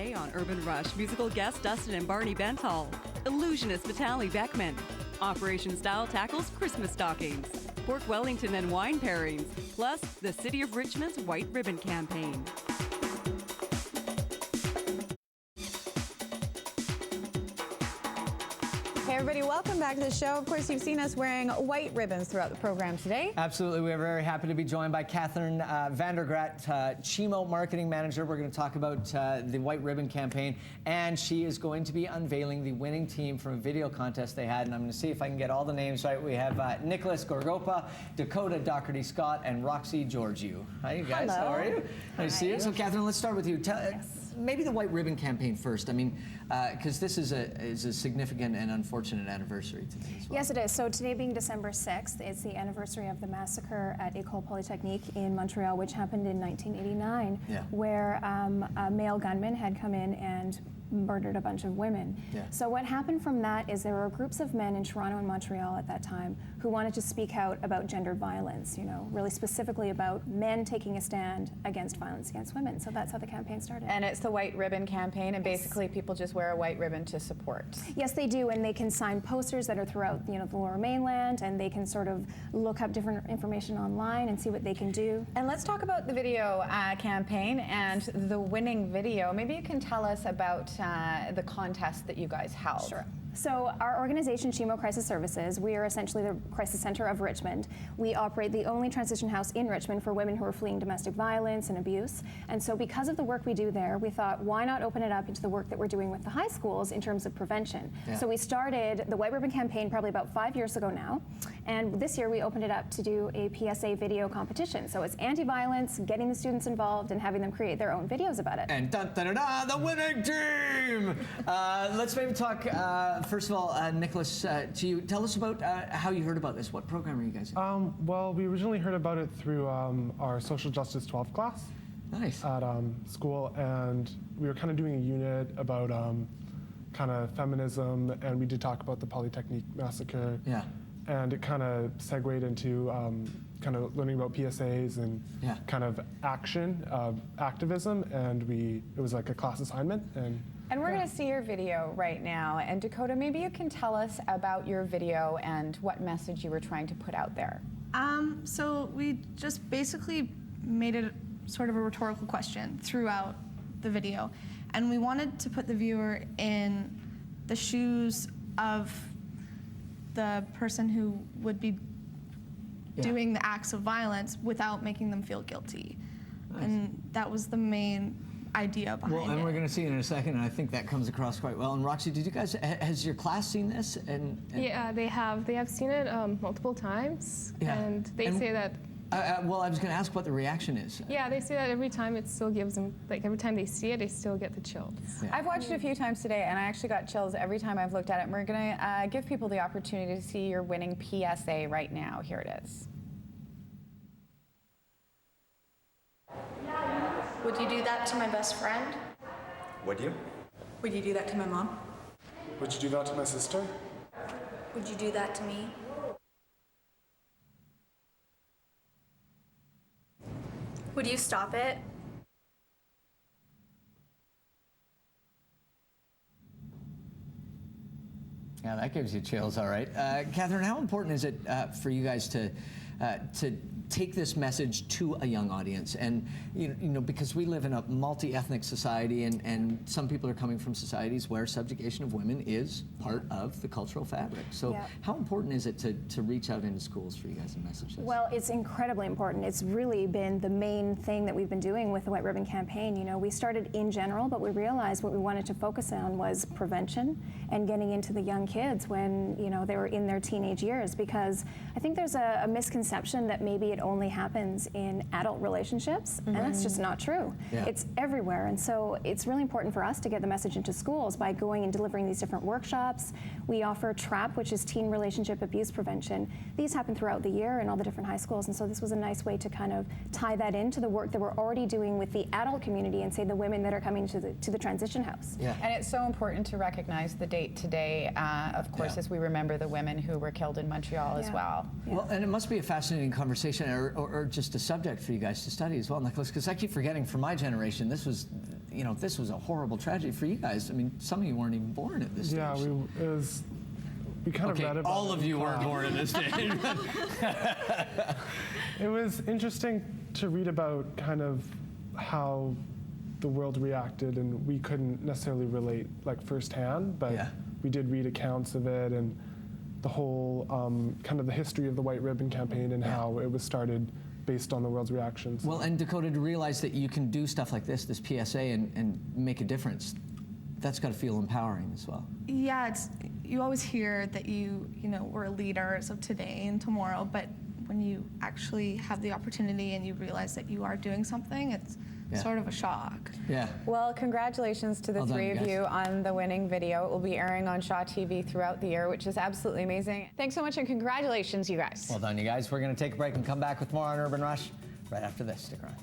Today on Urban Rush, musical guest Dustin and Barney Benthall. Illusionist Vitaly Beckman. Operation Style tackles Christmas stockings. Pork Wellington and wine pairings. Plus, the City of Richmond's White Ribbon Campaign. Hey everybody, welcome back to the show. Of course, you've seen us wearing white ribbons throughout the program today. Absolutely. We're very happy to be joined by Katherine Gracht, Chimo Marketing Manager. We're going to talk about the White Ribbon Campaign, and she is going to be unveiling the winning team from a video contest they had, and I'm going to see if I can get all the names right. We have Nicholas Gorgopa, Dakota Doherty Scott, and Roxie Georgiou. Hi, you guys. Hello. How are you? Nice to see you. So, Katherine, let's start with you. Maybe the White Ribbon Campaign first. I mean, because this is a significant and unfortunate anniversary today as well. Yes, it is. So today being December 6th, it's the anniversary of the massacre at École Polytechnique in Montreal, which happened in 1989, where a male gunman had come in and murdered a bunch of women. So what happened from that is there were groups of men in Toronto and Montreal at that time who wanted to speak out about gendered violence, you know, really specifically about men taking a stand against violence against women. So that's how the campaign started. And it's the White Ribbon Campaign, and basically people just wear a white ribbon to support. Yes, they do, and they can sign posters that are throughout, you know, the Lower Mainland, and they can sort of look up different information online and see what they can do. And let's talk about the video campaign and the winning video. Maybe you can tell us about the contest that you guys held. Sure. So our organization, Chimo Crisis Services, we are essentially the crisis center of Richmond. We operate the only transition house in Richmond for women who are fleeing domestic violence and abuse. And so because of the work we do there, we thought, why not open it up into the work that we're doing with the high schools in terms of prevention? So we started the White Ribbon Campaign probably about 5 years ago now. And this year we opened it up to do a PSA video competition. So it's anti-violence, getting the students involved and having them create their own videos about it. And dun-dun-dun-dun, the winning team! Let's maybe talk, first of all, Nicholas, to you. Tell us about how you heard about this. What program are you guys in? Well, we originally heard about it through our Social Justice 12 class. Nice. At school, and we were kind of doing a unit about kind of feminism, and we did talk about the Polytechnique massacre. Yeah. And it kind of segued into kind of learning about PSAs and kind of activism, and it was like a class assignment. And we're going to see your video right now. And Dakota, maybe you can tell us about your video and what message you were trying to put out there. So we just basically made it sort of a rhetorical question throughout the video. And we wanted to put the viewer in the shoes of the person who would be doing the acts of violence without making them feel guilty. Nice. And that was the main idea behind it. Well, and we're going to see it in a second, and I think that comes across quite well. And Roxie, did you guys, has your class seen this? Yeah, they have. They have seen it multiple times, and they say that. Well, I was going to ask what the reaction is. Yeah, they say that every time it still gives them, like every time they see it, they still get the chills. Yeah. I've watched it a few times today, and I actually got chills every time I've looked at it. And we're going to give people the opportunity to see your winning PSA right now. Here it is. Would you do that to my best friend? Would you? Would you do that to my mom? Would you do that to my sister? Would you do that to me? Would you stop it? Yeah, that gives you chills, all right. Katherine, how important is it for you guys to take this message to a young audience? And you know, because we live in a multi-ethnic society, and some people are coming from societies where subjugation of women is part of the cultural fabric. So how important is it to reach out into schools for you guys and message this? Well, it's incredibly important. It's really been the main thing that we've been doing with the White Ribbon Campaign. You know, we started in general, but we realized what we wanted to focus on was prevention and getting into the young kids when, you know, they were in their teenage years, because I think there's a misconception that maybe it only happens in adult relationships, and that's just not true. It's everywhere, and so it's really important for us to get the message into schools by going and delivering these different workshops. We offer TRAP, which is Teen Relationship Abuse Prevention. These happen throughout the year in all the different high schools, and so this was a nice way to kind of tie that into the work that we're already doing with the adult community and say the women that are coming to the transition house. And it's so important to recognize the date today, of course, as we remember the women who were killed in Montreal as well. Well, and it must be a fascinating conversation or just a subject for you guys to study as well, Nicholas, because I keep forgetting from my generation, this was, you know, this was a horrible tragedy for you guys. I mean, some of you weren't even born at this stage. Yeah, we kind of read about all of you weren't born at this stage. It was interesting to read about kind of how the world reacted, and we couldn't necessarily relate like firsthand, but we did read accounts of it and the whole kind of the history of the White Ribbon Campaign and how it was started based on the world's reactions. Well, and Dakota, to realize that you can do stuff like this PSA, and make a difference, that's got to feel empowering as well. Yeah, you always hear that you know, we're leaders of today and tomorrow, but when you actually have the opportunity and you realize that you are doing something, it's sort of a shock. Yeah. Well, congratulations to the three of you on the winning video. It will be airing on Shaw TV throughout the year, which is absolutely amazing. Thanks so much, and congratulations, you guys. Well done, you guys. We're going to take a break and come back with more on Urban Rush right after this. Stick around.